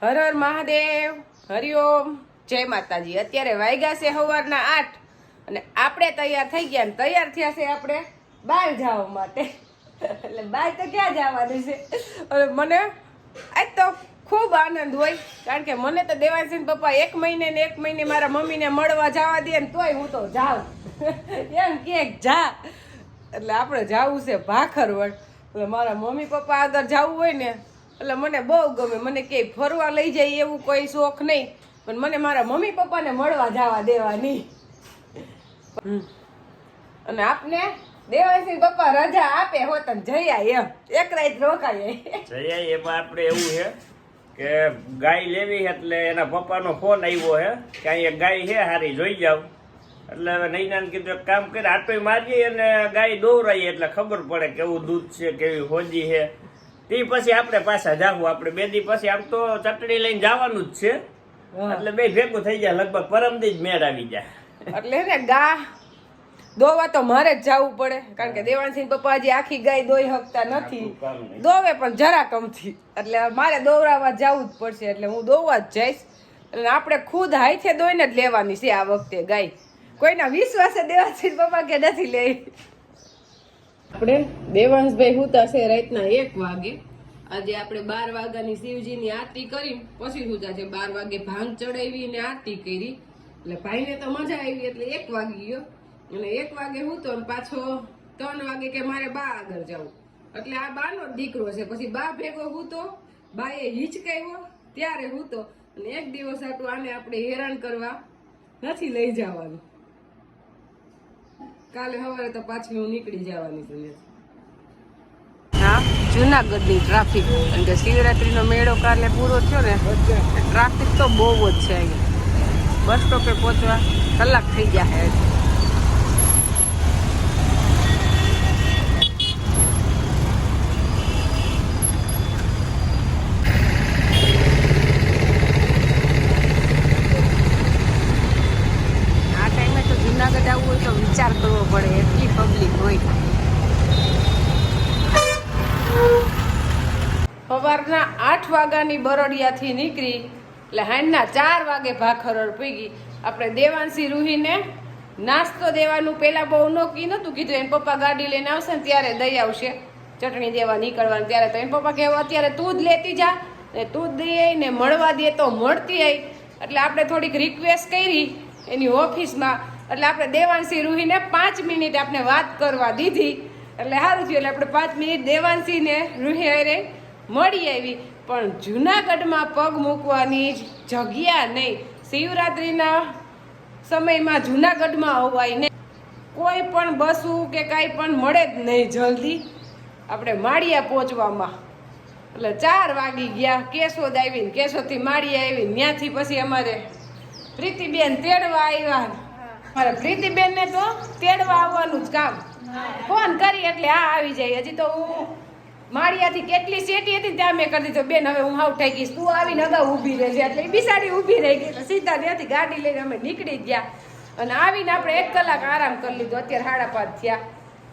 હર હર મહાદેવ, હરિઓમ, જય માતાજી। અત્યારે વાગ્યા છે સવારના 8 અને આપણે તૈયાર થઈ ગયા ને તૈયાર થયા છે આપણે બહાર જવા માટે। એટલે બહાર તો ક્યાં જવાનું છે? અને મને આજ તો ખૂબ આનંદ હોય, કારણ કે મને તો દેવાંશી પપ્પા 1 મહિને ને 1 મહિને મારા મમ્મીને મળવા જવા દે ને તોય હું તો જાઉં એમ કે જા। એટલે આપણે જવું છે ભાખરવડ। એટલે મારા મમ્મી પપ્પા આગળ જવું હોય ને એટલે મને બહુ ગમે। મને ક્યાંય ફરવા લઈ જાય એવું કોઈ શોખ નહીં, પણ મને મારા મમ્મી પપ્પાને મળવા જવા દેવા નહીં। અને આપને દેવાંશી પપ્પા રજા આપે હોત ને જઈ આય, એમ એક રાત રોકાય જઈ આય। એમાં આપણે એવું છે કે ગાય લેવી એટલે એના પપ્પાનો ફોન આવ્યો છે કે અહીંયા ગાય છે હારી જોઈ જાવ। એટલે હવે નૈનાને કીધું એક કામ કરે આટોય મારીએ અને ગાય દોવરાઈએ એટલે ખબર પડે કેવું દૂધ છે કેવી હોજી છે। તે પછી આપણે પાછા જાવું। આપણે 2 દી પછી આમ તો ચટણી લઈને જવાનું જ છે, એટલે બે ભેગું થઈ જાય। લગભગ પરમદી જ મેળ આવી જાય। એટલે ને ગા દોવા તો મારે જ જવું પડે, કારણ કે દેવાંશી પપ્પા હજી આખી ગાય દોઈ શકતા નથી, દોવે પણ જરા કમથી। એટલે મારે દોવરાવા જવું જ પડશે, એટલે હું દોવા જ જઈશ। એટલે આપણે ખુદ હાથે દોઈને જ લેવાની છે આ વખતે ગાય। કોઈના વિશ્વાસે દેવાંશી પપ્પા કે નથી લે। આપણે દેવાંશભાઈ હુતા છે રાતના 1 વાગે। આજે આપણે 12 વાગ્યાની શિવજીની આરતી કરી પછી હુતા છે। 12 વાગે ભાંગ ચડાવી ને આરતી કરી, એટલે ભાઈને તો મજા આવી એટલે 1 વાગી ગયો। અને 1 વાગે હુતો ને પાછો 3 વાગે કે મારે બા આગળ જવું, એટલે આ બાનો જ દીકરો છે। પછી બા ભેગો હુતો, બાએ હિચકાવ્યો ત્યારે હુતો। અને એક દિવસ આટલું આને આપણે હેરાન કરવા નથી લઈ જવાનું। કાલે સવારે તો પાછી હું નીકળી જવાની છું। હા, જુનાગઢની ટ્રાફિક, કારણ કે શિવરાત્રીનો મેળો કાલે પૂરો થયો ને, ટ્રાફિક તો બહુ જ છે અહીંયા। બસ સ્ટોપે પહોંચવા કલાક થઈ ગયા છે। આ ટાઈમે તો જુનાગઢ આવવું હોય તો વિચાર કરવો પડે, એટલી પબ્લિક હોય। સવારના 8 વાગ્યાની બરોડિયાથી નીકળી એટલે હાંજના 4 વાગે ભાખરડ પીગી। આપણે દેવાંશી રૂહીને નાસ્તો દેવાનું પહેલાં બહુ નક્કી નહોતું કીધું। એને પપ્પા ગાડી લઈને આવશે ને ત્યારે દઈ આવશે ચટણી દેવા નીકળવાની ત્યારે। તો એને પપ્પા કહેવા અત્યારે તું જ લેતી જા, ને તું જ દઈ આવી ને મળવા દે તો મળતી આવી। એટલે આપણે થોડીક રિક્વેસ્ટ કરી એની ઓફિસમાં, એટલે આપણે દેવાંશી રૂહીને 5 મિનિટ આપણે વાત કરવા દીધી, એટલે સારું થયું। એટલે આપણે 5 મિનિટ દેવાંશીને રૂહી હારે મળી આવી। પણ જુનાગઢમાં પગ મૂકવાની જગ્યા નહીં। શિવરાત્રિના સમયમાં જુનાગઢમાં અવાય નહીં, કોઈ પણ બસું કે કાંઈ પણ મળે જ નહીં જલ્દી આપણે માળિયા પહોંચવામાં। એટલે 4 વાગી ગયા। કેશોદ આવીને કેશોદથી માળિયા આવીને ત્યાંથી પછી અમારે પ્રીતિબેન તેડવા આવ્યા। મારે પ્રીતિબેનને તો તેડવા આવવાનું જ કામ, ફોન કરી એટલે આ આવી જાય। હજી તો હું માળિયાથી કેટલી સેટી હતી ત્યાં મેં કરી દીધો, બેન હવે હું હાવ થઈ ગઈશ, તું આવીને અગાઉ ઊભી રહેજે। એટલે એ બિસાડી ઊભી રહી ગઈ, એટલે સીધા ત્યાંથી ગાડી લઈને અમે નીકળી ગયા। અને આવીને આપણે 1 કલાક આરામ કરી લીધો। અત્યારે 5:30 થયા।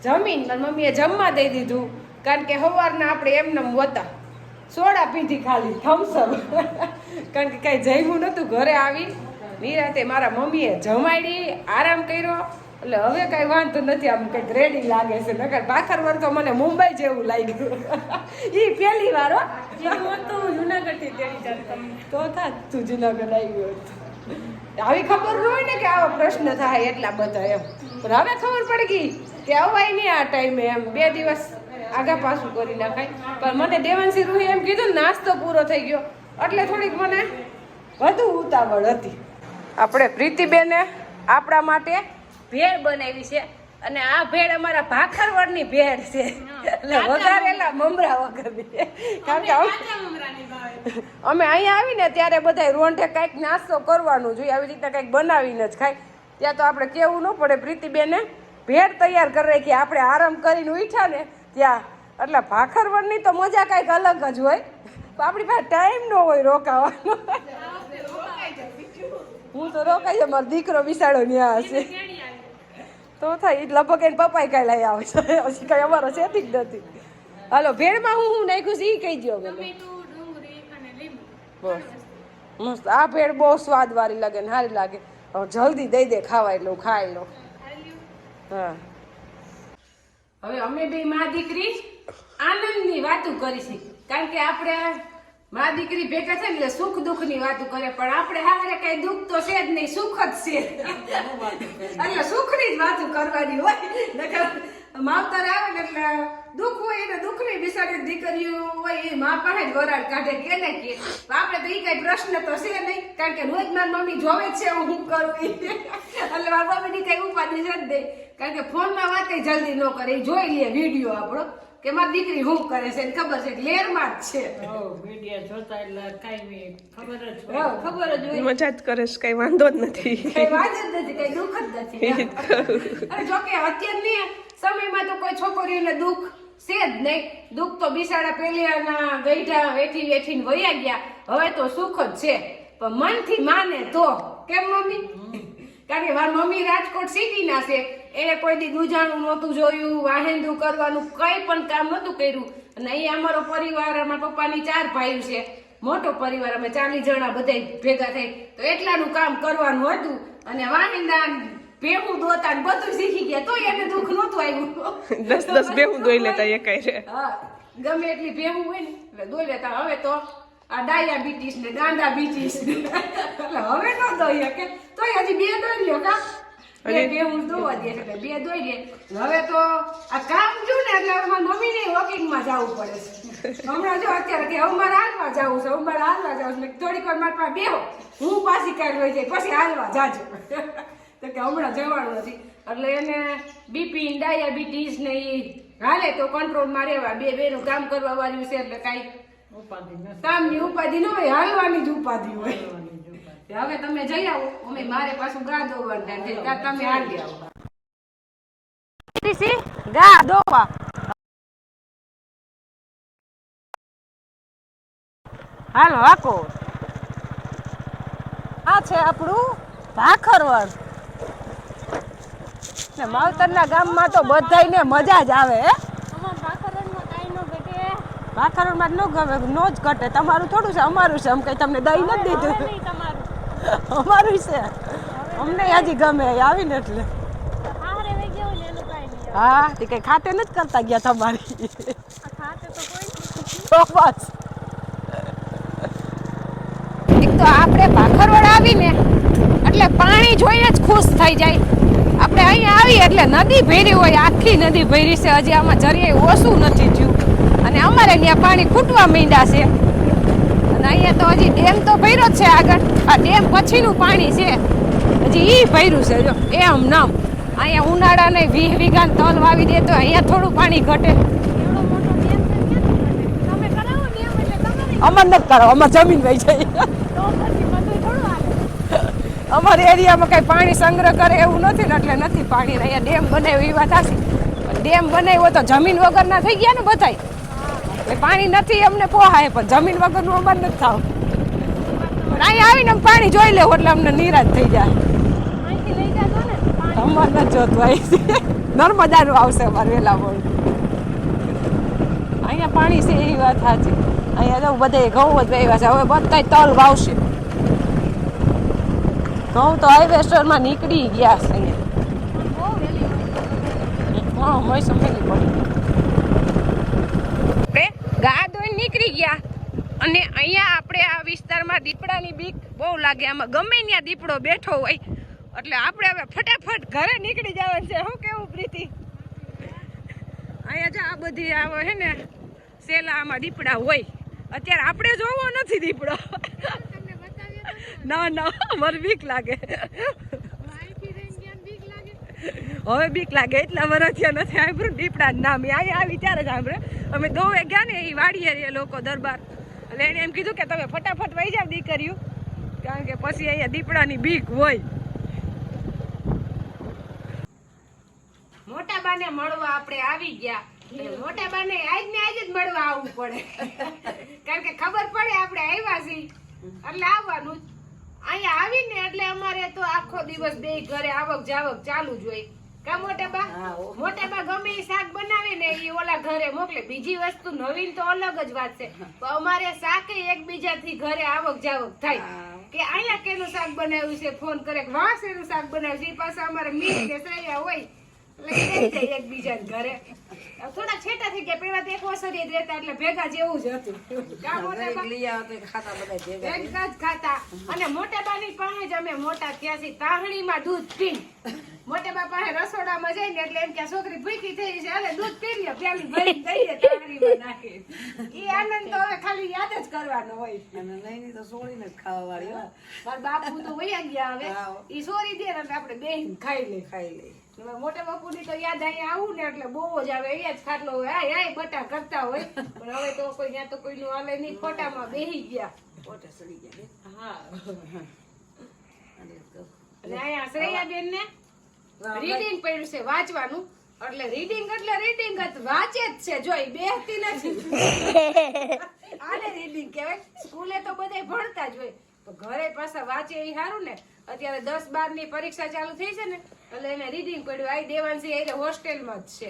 જમીન મમ્મીએ જમવા દઈ દીધું, કારણ કે સવારના આપણે એમને હતા સોડા પીધી ખાલી થમ્સઅપ કારણ કે કાંઈ જમ્યું નહોતું। ઘરે આવી નિરાતે મારા મમ્મીએ જમાડી આરામ કર્યો, એટલે હવે કાંઈ વાંધો નથી, આમ કંઈક રેડી લાગે છે। નકર ભાખરવડ તો મને મુંબઈ જેવું લાગ્યું એ પહેલી વાર જુનાગઢથી તેડી જાત તો થાત તું જુનાગઢ આવ્યો હતો। આવી ખબર ન હોય ને કે આવો પ્રશ્ન થાય એટલા બધા એમ, પણ હવે ખબર પડી ગઈ કે અવાય નહીં આ ટાઈમે એમ 2 દિવસ આગા પાછું કરી નાખાય। પણ મને દેવાંશી રૂહી એમ કીધું નાસ્તો પૂરો થઈ ગયો એટલે થોડીક મને વધુ ઉતાવળ હતી। આપણે પ્રીતિબેને આપણા માટે ભેળ બનાવી છે, અને આ ભેળ અમારા ભાખરવડની ભેળ છે, એટલે વઘારેલા મમરા વગરની। કારણ કે અમે અહીંયા આવીને ત્યારે બધા રોંઢે કંઈક નાસ્તો કરવાનું જોઈએ, આવી રીતે કંઈક બનાવીને જ ખાય। ત્યાં તો આપણે કેવું ન પડે, પ્રીતિબેને ભેળ તૈયાર કરી રાખી। આપણે આરામ કરીને ઉઠ્યા ને ત્યાં, એટલે ભાખરવડની તો મજા કંઈક અલગ જ હોય, આપણી પાસે ટાઈમ ન હોય રોકાવાનો। હું તો રોકાઈ જાય, મારો દીકરો બિસાડો ત્યાં હશે તો થાય લગભગ એને પપ્પાએ કાંઈ લઈ આવે છે, પછી કાંઈ અમારો સેટિંગ નથી। હાલો ભેળમાં હું નાખ્યું છે એ કહી દો। બસ મસ્ત આ ભેળ બહુ સ્વાદ વાળી લાગે ને સારી લાગે. હવે જલ્દી દઈ દે ખાવા એટલે હું ખાઈ લઉં. હા હવે અમે બે મા દીકરી આનંદની વાતો કરીશી કારણ કે આપણે મા દીકરી ભેગા છે ને એટલે સુખ દુઃખ ની વાતો કરે પણ આપણે હારે કઈ દુઃખ તો છે જ નહીં સુખ જ છે એટલે સુખ ની જ વાતો કરવાની હોય. માવતર આવે ને એટલે દુઃખ હોય એટલે દુઃખ ની બિસાડી દીકરીઓ હોય એ મા પાસે જ વરાળ કાઢે કે ને કે આપણે તો એ કઈ પ્રશ્ન તો છે નહીં કારણ કે રોજ મારી મમ્મી જોવે જ છે હું કરું એટલે મારી મમ્મી ની કઈ ઉપાધિ છે જ નહીં કારણ કે ફોન માં વાત જલ્દી ન કરે એ જોઈ લે વિડીયો આપણો કે મારી દીકરી શું કરે છે ખબર છે લેરમાં જ છે. વિડિયો જોતા એટલે કાઈ ખબર જ હોય મજા જ કરે છે, કઈ વાંધો જ નથી. કઈ વાત જ નથી કઈ દુઃખ જ નથી. અને જો કે અત્યારની સમયમાં તો કોઈ છોકરીઓને દુઃખ છે જ નહીં. દુઃખ તો બિસાડા પેલીના ગઈઢા વેઠી વેઠીને વયા ગયા હવે તો સુખ જ છે પણ મનથી માને તો કેમ મમ્મી કારણ કે મારી મમ્મી રાજકોટ સિટીના છે એને કોઈ દી દુજાણું નહોતું જોયું વાહેંદું કરવાનું કઈ પણ કામ નહોતું કર્યું અને અહીંયા અમારો પરિવાર અમારા પપ્પાની 4 ભાઈઓ છે મોટો પરિવાર અમે 40 જણા બધા ભેગા થઈ તો એટલાનું કામ કરવાનું હતું અને વાહેંદા ભેહું દોતા ને બધું શીખી ગયા તોય એને દુઃખ નહોતું આવ્યું. 10 ભેહું દોઈ લેતા એ કઈ છે. હા ગમે એટલી ભેહું હોય ને એટલે દોઈ લેતા. હવે તો આ ડાયાબિટીસ ને ગાંડાબિટીસ ને એટલે હવે ન દોઈ શકે તોય હજી 2 દોઈ લ્યો કા ભેહું દોવા દે એટલે 2 દોઈ લે. હવે તો આ કામ જો ને એટલે મારી મમ્મી ને વોકિંગ માં જવું પડે છે. હમણાં જો અત્યારે કે હવે મારે હાલવા જવું છે હવે મારે હાલવા જવું છે થોડીક વાર મારી પાસે બેહો હું પાછી કાઢી જાય પછી હાલવા જાજો તો કે હમણાં જવાનું નથી એટલે એને બીપી ડાયાબિટીસ ને એ હાલે તો કંટ્રોલમાં રહેવા. 2 બેનું કામ કરવા વાળું છે એટલે કાંઈ કામની ઉપાધિ ન હોય હાલવાની જ ઉપાધિ હોય. હવે તમે જઈ આવો અમે મારે પાછું ગા દોવાનું તમે હાલી આવો ગા દોવા. હાલો આકો આ છે આપણું ભાખરવડ ને માવતરના ગામમાં તો બધાયને મજા જ આવે હે. ભાખરવડમાં ન ગમે નો જ ઘટે. તમારું થોડું છે અમારું છે. આમ કઈ તમને દઈ નથી દીધું અમારું છે અમને હજી ગમે આવીને એટલે હા તે કઈ ખાતે નથી કરતા ગયા તમારી તો બસ. એક તો આપણે ભાખરવડ આવીને એટલે પાણી જોઈને જ ખુશ થઈ જાય. આપણે અહીંયા આવીએ એટલે નદી ભરી હોય આખી નદી ભરી છે હજી આમાં જરીએ ઓછું નથી થયું અને અમારે ત્યાં પાણી ખૂટવા માંડ્યા છે અને અહીંયા તો હજી ડેમ તો ભર્યો જ છે આગળ. આ ડેમ પછીનું પાણી છે હજી ઈ ભર્યું છે જો એમ નામ. અહીંયા ઉનાળાને 20 વીઘા તલ વાવી દે તો અહીંયા થોડું પાણી ઘટે. અમાર નથી કરો અમાર જમીન વહી જાય. અમારા એરિયામાં કઈ પાણી સંગ્રહ કરે એવું નથી ને એટલે નથી પાણી. અહીંયા ડેમ બનાવ્યો એ વાત સાચી ડેમ બનાવ્યો તો જમીન વગરના થઈ ગયા ને બધાય એટલે પાણી નથી અમને પોહાય પણ જમીન વગરનું અમારે નથી થાવ. પણ અહીંયા આવીને પાણી જોઈ લેવું એટલે અમને નિરાશ થઈ જાય. અમારે નથી જોતું અહીંથી નર્મદાનું આવશે અમારે વહેલા બોલ. અહીંયા પાણી છે એ વાત સાચી. અહીંયા તો બધે ઘઉં જ વાવ્યા છે હવે બધા તલ વાવશે. ઘઉં તો હાઈવેસ્ટરમાં નીકળી ગયા છે અહીંયા. હા મોય સમજી પડી ગા દોઈને નીકળી ગયા અને અહીંયા આપણે આ વિસ્તારમાં દીપડાની બીક બહુ લાગે. આમાં ગમે ત્યાં દીપડો બેઠો હોય એટલે આપણે હવે ફટાફટ ઘરે નીકળી જવાનું છે. શું કેવું પ્રીતિ? અહીંયા જો આ બધી આવે છે ને સેલા આમાં દીપડા હોય. અત્યારે આપણે જોવો નથી દીપડો. ના ના અમારે બીક લાગે હવે બીક લાગે એટલા વર્ષથી નથી સાંભળ્યું દીપડા નામ. અહીંયા આવી ત્યારે જ સાંભળે. અમે દોવે ગયા ને એ વાડીએ એ લોકો દરબાર એટલે એને એમ કીધું કે તમે ફટાફટ વહી જાવ દીકરીઓ કારણ કે પછી અહીંયા દીપડાની બીક હોય. મોટા બાને મળવા આપણે આવી ગયા. મોટા બાને આજ ને આજ જ મળવા આવવું પડે કારણ કે ખબર પડે આપણે આવ્યા છીએ એટલે આવવાનું. અહીંયા આવીને એટલે અમારે તો આખો દિવસ બે ઘરે આવક જાવક ચાલુ જ હોય કા મોટા બા હા, હો. મોટા બા ગમે ઈ શાક બનાવે ને ઈ ઓલા ઘરે મોકલે. બીજી વસ્તુ નવીન તો અલગ જ વાત છે, પણ અમારે શાક એકબીજાથી ઘરે આવક જાવક થાય હા. કે અહીંયા કેનું શાક બનાવ્યું છે, ફોન કરે કે વાહ શેનું શાક બનાવ્યું છે. ઈ પાછા અમારે મીઠ ને શ્રેયા હોય એટલે લઈ જાય એકબીજાને ઘરે. થોડા છેટા થઈ ગયા, પેલા તો એક વસરી જ રહેતા એટલે ભેગા જેવું જ હતું. કા મોટા બા લઈ આવો તો ખાતા બધા ભેગા થઈ. ભેગા જ ખાતા. અને મોટા બાની પાસે જ અમે મોટા થયા છીએ, તાહણીમાં દૂધ પી. મોટા બા પાસે રસોડામાં જઈને એટલે એમ કે આ છોકરી ભૂખી થઈ છે, હાલે દૂધ પી લે, પ્યાલી ભરીને દઈએ તાહણીમાં નાખી. ઈ આનંદ તો હવે ખાલી યાદ જ કરવાનો હોય. અને નહીં તો સોળીને જ ખાવા વાળી હો. મારા બાપુ તો વયા ગયા હવે, હા. ઈ સોરી દે ને એટલે આપણે બેહીને ખાઈ લે. ખાઈ લઈ. હવે મોટા બાપુની તો યાદ અહીંયા આવું ને એટલે બહુ જ આવે. અહીંયા જ ખાટલો હોય, આય આય બટા કરતા હોય. પણ હવે તો કોઈ ત્યાં તો કોઈનું હાલે નહીં, ખોટામાં બેહી ગયા. પોતે સડી ગયા બે. હા. અને તો અને અહીંયા શ્રેયાબેન ને રીડિંગ પડ્યું છે વાંચવાનું. એટલે રીડિંગ જ વાંચે જ છે, જો ઈ બેહતી નથી. આને રીડિંગ કહેવાય. સ્કૂલે તો બધાય ભણતા જ હોય, તો ઘરે પાછા વાંચે એ સારું ને. અત્યારે 10-12 ની પરીક્ષા ચાલુ થઈ છે ને એટલે એને રીડિંગ પડ્યું. આ દેવાંશી એ હોસ્ટેલમાં જ છે.